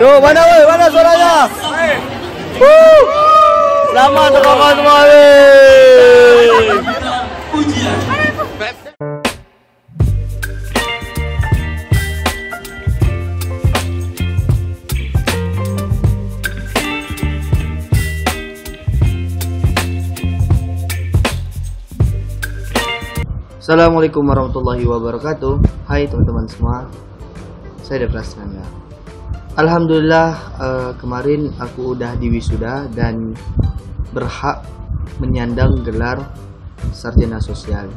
Tuh, mana woi? Mana suaranya? Selamat untuk kawan semua. Assalamualaikum warahmatullahi wabarakatuh. Hai teman-teman semua, saya Devras Nanda. Alhamdulillah kemarin aku udah di wisuda dan berhak menyandang gelar sarjana sosial,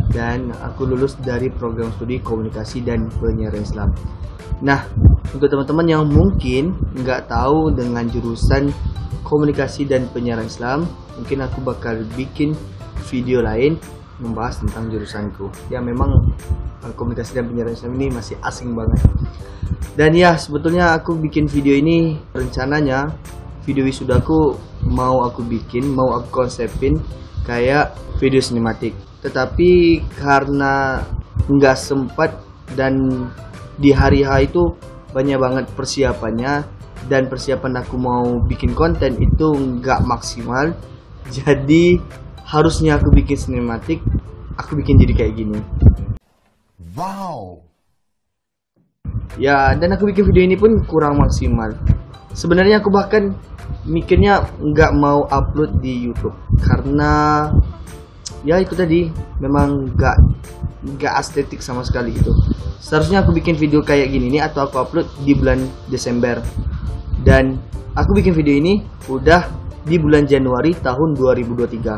dan aku lulus dari program studi komunikasi dan penyiaran Islam. Nah, untuk teman-teman yang mungkin nggak tahu dengan jurusan komunikasi dan penyiaran Islam, mungkin aku bakal bikin video lain membahas tentang jurusanku. Ya memang komunikasi dan penyiaran Islam ini masih asing banget. Dan ya sebetulnya aku bikin video ini rencananya video wisudaku mau aku konsepin kayak video sinematik. Tetapi karena nggak sempat dan di hari H itu banyak banget persiapannya, dan persiapan aku mau bikin konten itu nggak maksimal, jadi harusnya aku bikin sinematik, aku bikin jadi kayak gini. Wow. Ya, dan aku bikin video ini pun kurang maksimal. Sebenarnya aku bahkan mikirnya nggak mau upload di YouTube karena ya itu tadi memang nggak estetik sama sekali gitu. Seharusnya aku bikin video kayak gini nih, atau aku upload di bulan Desember. Dan aku bikin video ini udah di bulan Januari tahun 2023.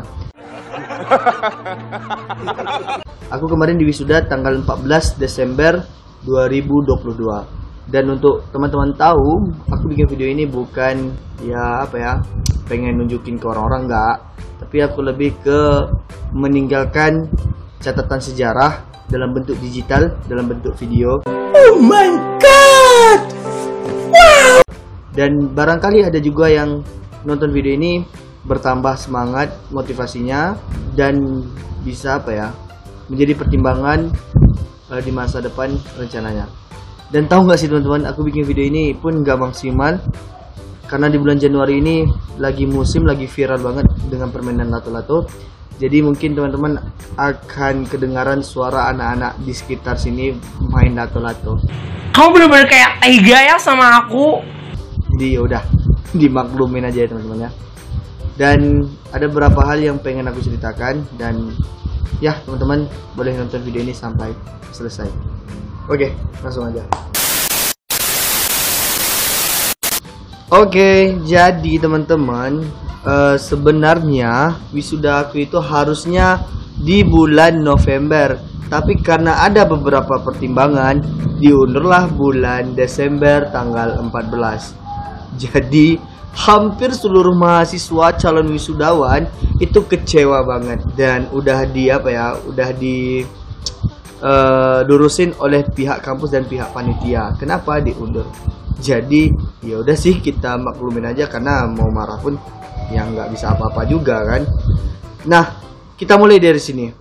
Aku kemarin di wisuda tanggal 14 Desember 2022. Dan untuk teman-teman tahu, aku bikin video ini bukan pengen nunjukin ke orang-orang, enggak. Tapi aku lebih ke meninggalkan catatan sejarah dalam bentuk digital, dalam bentuk video. Oh my god. Wow. Dan barangkali ada juga yang nonton video ini bertambah semangat motivasinya dan bisa menjadi pertimbangan di masa depan rencananya. Dan tahu nggak sih teman-teman, aku bikin video ini pun nggak maksimal karena di bulan Januari ini lagi viral banget dengan permainan lato-lato. Jadi mungkin teman-teman akan kedengaran suara anak-anak di sekitar sini main lato-lato. Kamu bener-bener kayak tega ya sama aku. Jadi yaudah, dimaklumin aja ya teman-teman ya. Dan ada beberapa hal yang pengen aku ceritakan, dan ya teman-teman boleh nonton video ini sampai selesai. Oke, langsung aja. Oke, jadi teman-teman sebenarnya wisuda aku itu harusnya di bulan November, tapi karena ada beberapa pertimbangan diundurlah bulan Desember tanggal 14. Jadi hampir seluruh mahasiswa calon wisudawan itu kecewa banget, dan udah durusin oleh pihak kampus dan pihak panitia kenapa diundur. Jadi ya udah sih, kita maklumin aja karena mau marah pun ya nggak bisa apa-apa juga kan. Nah, kita mulai dari sini.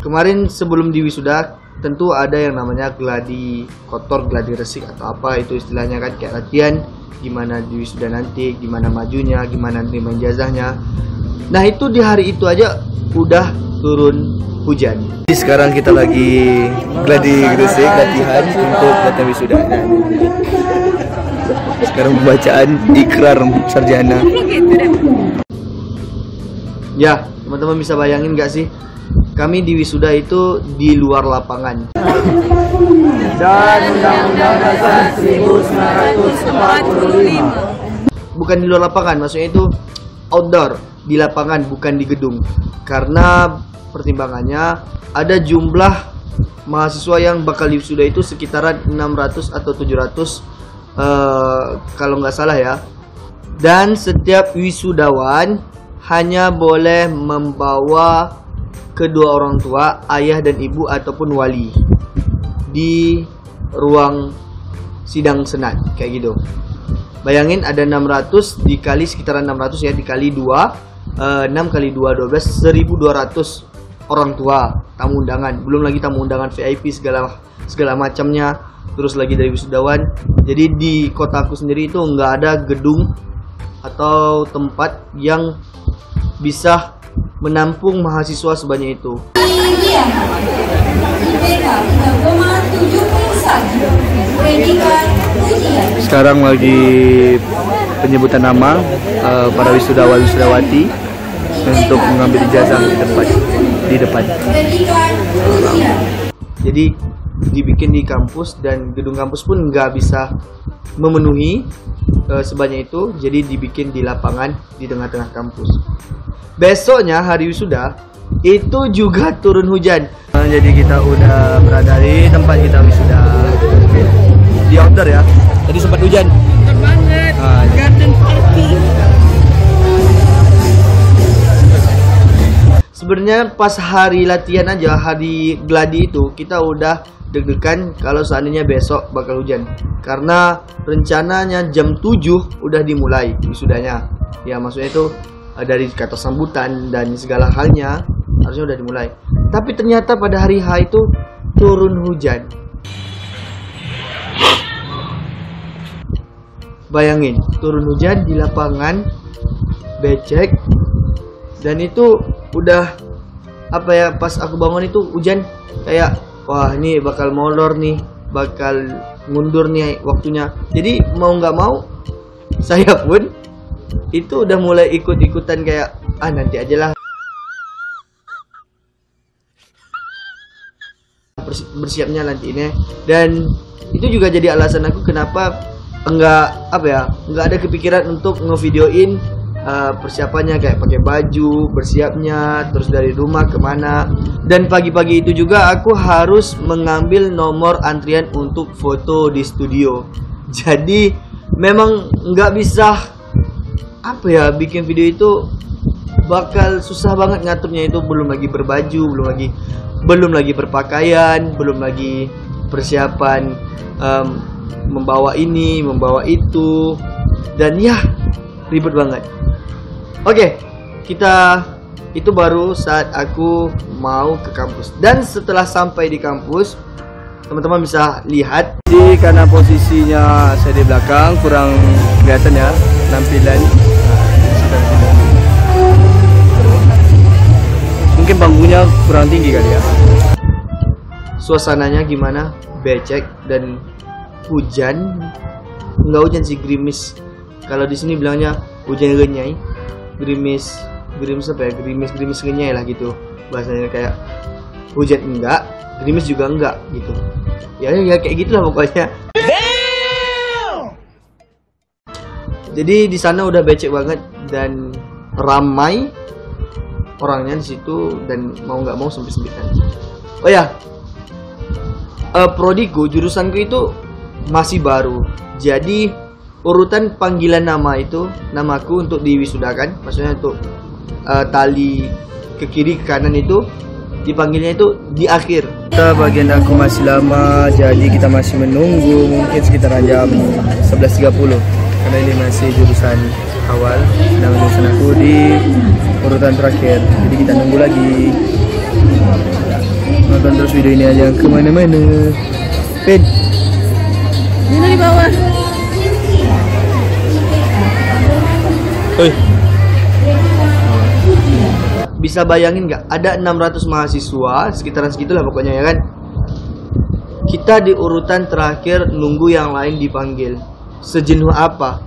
Kemarin sebelum di wisuda tentu ada yang namanya gladi kotor, gladi resik atau apa itu istilahnya kan, kayak latihan gimana di wisuda nanti, gimana majunya, gimana terima ijazahnya. Nah itu di hari itu aja udah turun hujan. Sekarang kita lagi gladi resik, latihan untuk latihan wisuda. Sekarang pembacaan ikrar sarjana. Ya teman-teman bisa bayangin gak sih, kami di wisuda itu di luar lapangan. Dan Undang-Undang Dasar 1945. Bukan di luar lapangan, maksudnya itu outdoor, di lapangan, bukan di gedung. Karena pertimbangannya ada jumlah mahasiswa yang bakal di wisuda itu sekitaran 600 atau 700 kalau nggak salah ya. Dan setiap wisudawan hanya boleh membawa kedua orang tua, ayah dan ibu ataupun wali di ruang sidang senat kayak gitu. Bayangin ada 600 dikali sekitaran 600 ya, dikali 2 6 kali 2 12, 1200 orang tua tamu undangan, belum lagi tamu undangan VIP segala macamnya, terus lagi dari wisudawan. Jadi di kotaku sendiri itu nggak ada gedung atau tempat yang bisa menampung mahasiswa sebanyak itu. Sekarang lagi penyebutan nama para wisudawan wisudawati untuk mengambil ijazah di depan. Jadi dibikin di kampus dan gedung kampus pun nggak bisa memenuhi sebanyak itu, jadi dibikin di lapangan di tengah-tengah kampus. Besoknya hari wisuda itu juga turun hujan. Jadi kita udah berada di tempat kita wisuda di outdoor ya. Tadi sempat hujan. Mantap banget. Garden party. Sebenarnya pas hari latihan aja, hari gladi itu kita udah deg-degan kalau seandainya besok bakal hujan. Karena rencananya jam 7 udah dimulai wisudanya. Ya maksudnya itu dari kata sambutan dan segala halnya harusnya udah dimulai. Tapi ternyata pada hari H itu turun hujan. Bayangin, turun hujan di lapangan becek. Dan itu udah apa ya, pas aku bangun itu hujan kayak wah ini bakal molor nih, bakal mundur nih waktunya. Jadi mau nggak mau saya pun itu udah mulai ikut-ikutan kayak nanti aja lah, bersiapnya nanti ini. Dan itu juga jadi alasan aku kenapa nggak ada kepikiran untuk ngevideoin persiapannya, kayak pakai baju, bersiapnya, terus dari rumah kemana. Dan pagi-pagi itu juga aku harus mengambil nomor antrian untuk foto di studio. Jadi memang nggak bisa bikin video itu bakal susah banget ngaturnya. Itu belum lagi berbaju, belum lagi berpakaian, belum lagi persiapan membawa ini, membawa itu, dan ya ribet banget. Oke, itu baru saat aku mau ke kampus. Dan setelah sampai di kampus, teman-teman bisa lihat. Jadi karena posisinya saya di belakang, kurang kelihatan ya tampilan. Mungkin bangkunya kurang tinggi kali ya. Suasananya gimana? Becek dan hujan. Enggak hujan sih, gerimis. Kalau di sini bilangnya hujan renyai. Gerimis renyai lah gitu bahasanya, kayak hujan enggak, gerimis juga enggak gitu. Ya kayak gitulah pokoknya. Jadi di sana udah becek banget dan ramai orangnya di situ, dan mau nggak mau sempit-sempitan. Oh ya, prodiku, jurusanku itu masih baru. Jadi urutan panggilan namaku untuk diwisudakan, maksudnya untuk tali ke kiri ke kanan itu dipanggilnya itu di akhir. Kita bagian aku masih lama, jadi kita masih menunggu mungkin sekitar jam 11.30 karena ini masih jurusan awal dan jurusan aku di urutan terakhir. Jadi kita nunggu lagi. Nonton terus video ini aja, kemana-mana. Pin, Ini di bawah. bisa bayangin nggak, ada 600 mahasiswa sekitaran segitulah pokoknya ya kan. Kita di urutan terakhir nunggu yang lain dipanggil. Sejenuh apa?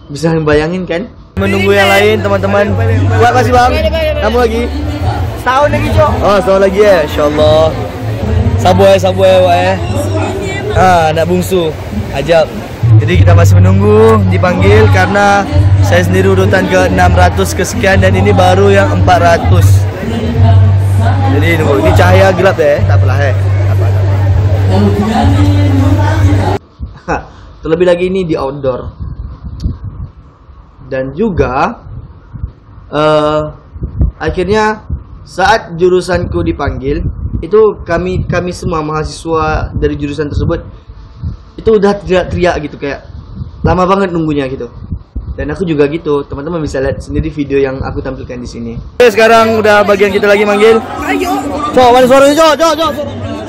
Bisa bayangin kan? Menunggu yang lain teman-teman. Wah, kasih bang. Kamu lagi? Setahun lagi, Cok. Oh, setahun lagi ya, insyaallah. Sabu ya, Wak ya. Anak bungsu. Ajab. Jadi kita masih menunggu dipanggil karena saya sendiri urutan ke 600 kesekian dan ini baru yang 400. Jadi nunggu. Ini cahaya gelap ya, tak apalah ya. Terlebih lagi ini di outdoor. Dan juga akhirnya saat jurusanku dipanggil, itu kami semua mahasiswa dari jurusan tersebut itu udah teriak-teriak gitu, kayak lama banget nunggunya gitu. Dan aku juga gitu, teman-teman bisa lihat sendiri video yang aku tampilkan di sini. Oke, sekarang udah bagian kita lagi manggil. Ayo. Cok, mana suaranya, Cok?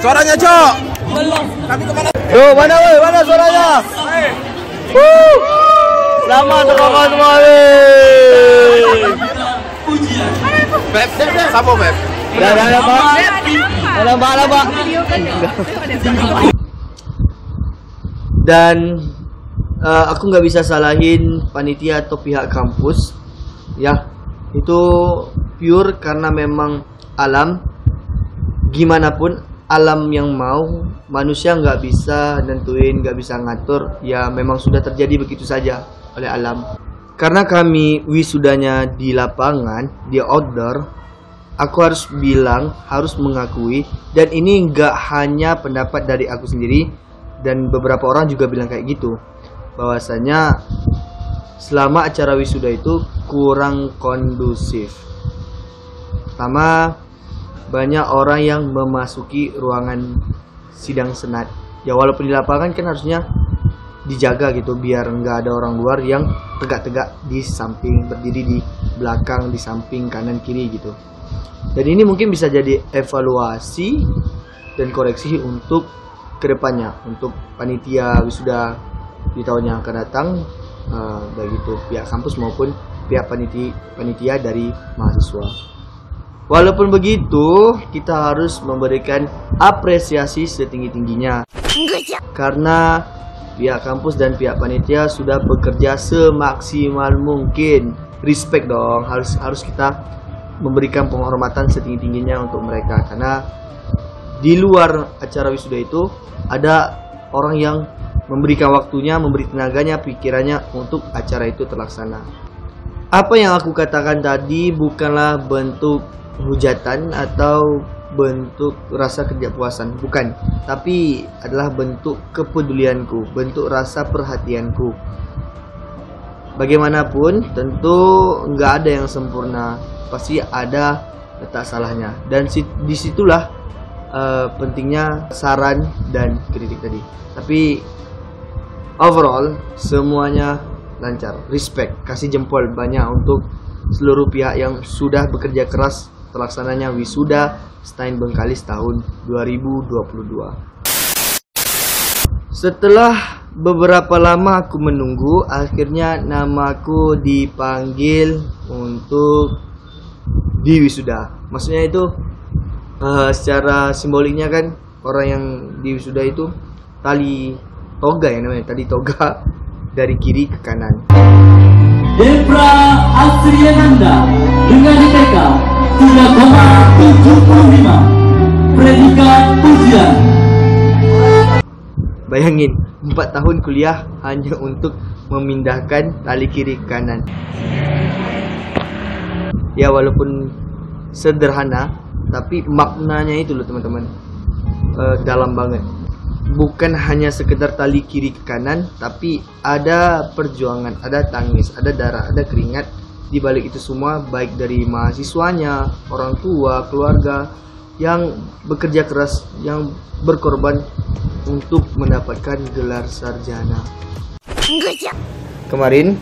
Suaranya, Cok. Belum. Tapi kemana? Tuh, mana woi? Mana suaranya? Selamat teman-teman semua. Beb, sama Beb. Dah, Pak. Ada Pak. Dan aku nggak bisa salahin panitia atau pihak kampus, ya. Itu pure karena memang alam. Gimana pun alam yang mau, manusia nggak bisa nentuin, nggak bisa ngatur. Ya memang sudah terjadi begitu saja oleh alam. Karena kami wisudanya di lapangan, di outdoor, aku harus bilang, harus mengakui, dan ini nggak hanya pendapat dari aku sendiri, dan beberapa orang juga bilang kayak gitu, bahwasanya selama acara wisuda itu kurang kondusif. Pertama, banyak orang yang memasuki ruangan sidang senat. Ya walaupun di lapangan kan harusnya dijaga gitu, biar nggak ada orang luar yang tegak-tegak di samping, berdiri di belakang, di samping, kanan, kiri gitu. Dan ini mungkin bisa jadi evaluasi dan koreksi untuk kedepannya, untuk panitia wisuda di tahun yang akan datang, baik itu pihak kampus maupun pihak panitia dari mahasiswa. Walaupun begitu, kita harus memberikan apresiasi setinggi-tingginya, karena pihak kampus dan pihak panitia sudah bekerja semaksimal mungkin. Respect dong, harus kita memberikan penghormatan setinggi-tingginya untuk mereka, karena di luar acara wisuda itu ada orang yang memberikan waktunya, memberi tenaganya, pikirannya untuk acara itu terlaksana. Apa yang aku katakan tadi bukanlah bentuk hujatan atau bentuk rasa ketidakpuasan, bukan, tapi adalah bentuk kepedulianku, bentuk rasa perhatianku. Bagaimanapun tentu nggak ada yang sempurna, pasti ada letak salahnya, dan disitulah pentingnya saran dan kritik tadi. Tapi overall semuanya lancar, respect, kasih jempol banyak untuk seluruh pihak yang sudah bekerja keras terlaksananya wisuda STAIN Bengkalis tahun 2022. Setelah beberapa lama aku menunggu, akhirnya namaku dipanggil untuk diwisuda. Maksudnya itu secara simboliknya kan, orang yang diwisuda itu tali toga ya namanya, tali toga dari kiri ke kanan. Debra Asriananda dengan IPK 3,75, predikat ujian. Bayangin, 4 tahun kuliah hanya untuk memindahkan tali kiri ke kanan. Ya walaupun sederhana, tapi maknanya itu loh teman-teman, dalam banget. Bukan hanya sekedar tali kiri ke kanan, tapi ada perjuangan, ada tangis, ada darah, ada keringat di balik itu semua, baik dari mahasiswanya, orang tua, keluarga yang bekerja keras, yang berkorban untuk mendapatkan gelar sarjana. Kemarin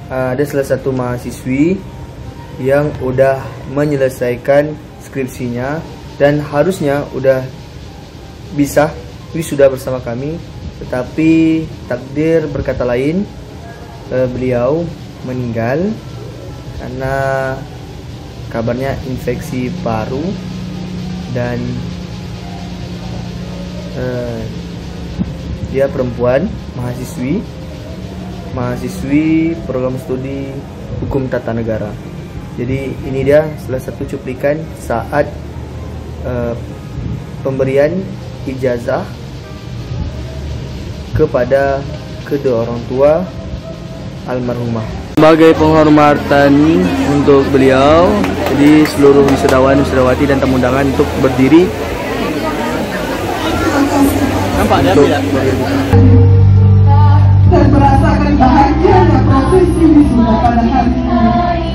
ada salah satu mahasiswi yang udah menyelesaikan skripsinya dan harusnya udah bisa wisuda bersama kami, tetapi takdir berkata lain. Beliau meninggal karena kabarnya infeksi paru, dan dia perempuan, mahasiswi program studi hukum tata negara. Jadi ini dia salah satu cuplikan saat pemberian ijazah kepada kedua orang tua almarhumah. Sebagai penghormatan untuk beliau, jadi seluruh wisudawan, wisudawati dan tamu undangan untuk berdiri. Nampak dia tidak? Dan merasakan bahagianya prosesi wisuda pada hari ini.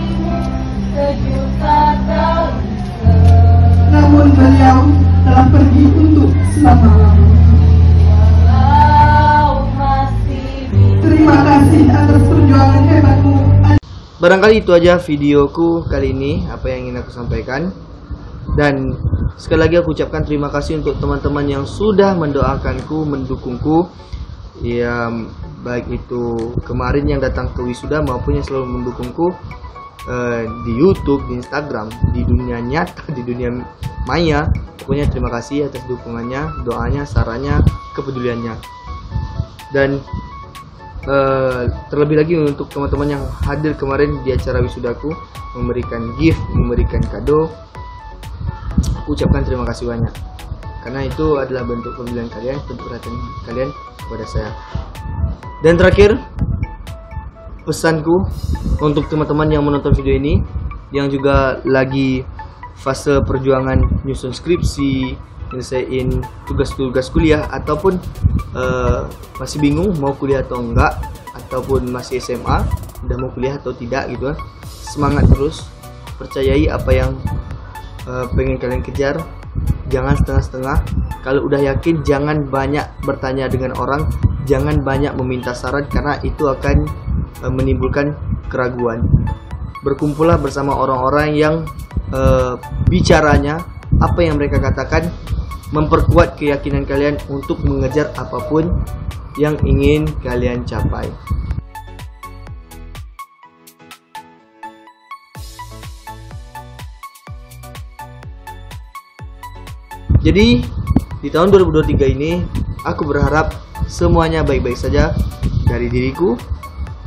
Namun beliau telah pergi untuk selama-lamanya. Terima kasih atas perjuangan hebatmu. Barangkali itu aja videoku kali ini, apa yang ingin aku sampaikan. Dan sekali lagi aku ucapkan terima kasih untuk teman-teman yang sudah mendoakanku, mendukungku. Ya, baik itu kemarin yang datang ke wisuda maupun yang selalu mendukungku di YouTube, di Instagram, di dunia nyata, di dunia maya. Pokoknya terima kasih atas dukungannya, doanya, sarannya, kepeduliannya. Dan terlebih lagi untuk teman-teman yang hadir kemarin di acara wisudaku, memberikan gift, memberikan kado, aku ucapkan terima kasih banyak, karena itu adalah bentuk kepedulian kalian, bentuk perhatian kalian kepada saya. Dan terakhir, pesanku untuk teman-teman yang menonton video ini, yang juga lagi fase perjuangan nyusun skripsi, nyelesain tugas-tugas kuliah, ataupun masih bingung mau kuliah atau enggak, ataupun masih SMA udah mau kuliah atau tidak gitu kan. Semangat terus, percayai apa yang pengen kalian kejar, jangan setengah-setengah. Kalau udah yakin, jangan banyak bertanya dengan orang, jangan banyak meminta saran, karena itu akan menimbulkan keraguan. Berkumpullah bersama orang-orang yang bicaranya, apa yang mereka katakan memperkuat keyakinan kalian untuk mengejar apapun yang ingin kalian capai. Jadi di tahun 2023 ini aku berharap semuanya baik-baik saja, dari diriku,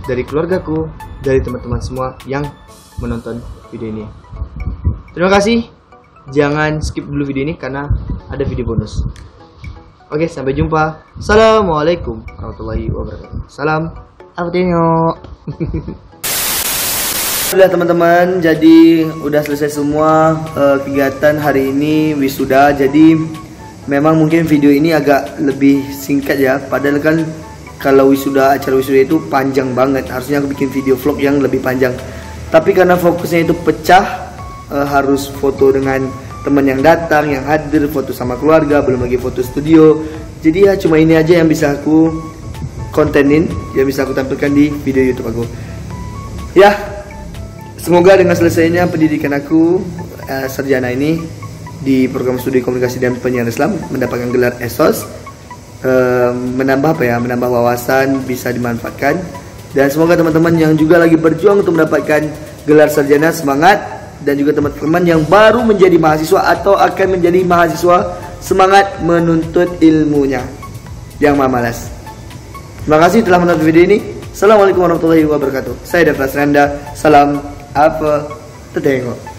dari keluargaku, dari teman-teman semua yang menonton video ini. Terima kasih. Jangan skip dulu video ini karena ada video bonus. Oke, sampai jumpa. Assalamualaikum warahmatullahi wabarakatuh. Salam Alhamdulillah. Alhamdulillah teman-teman, jadi udah selesai semua kegiatan hari ini wisuda. Jadi memang mungkin video ini agak lebih singkat ya, padahal kan kalau acara wisuda itu panjang banget. Harusnya aku bikin video vlog yang lebih panjang, tapi karena fokusnya itu pecah, harus foto dengan teman yang datang, yang hadir, foto sama keluarga, belum lagi foto studio. Jadi ya cuma ini aja yang bisa aku kontenin, yang bisa aku tampilkan di video YouTube aku. Ya, semoga dengan selesainya pendidikan aku sarjana ini di program studi komunikasi dan penyiaran Islam, mendapatkan gelar ESOS, menambah menambah wawasan, bisa dimanfaatkan. Dan semoga teman-teman yang juga lagi berjuang untuk mendapatkan gelar sarjana semangat, dan juga teman-teman yang baru menjadi mahasiswa atau akan menjadi mahasiswa semangat menuntut ilmunya, yang malas. Terima kasih telah menonton video ini. Assalamualaikum warahmatullahi wabarakatuh. Saya Devra Sranda. Salam apa tetengok.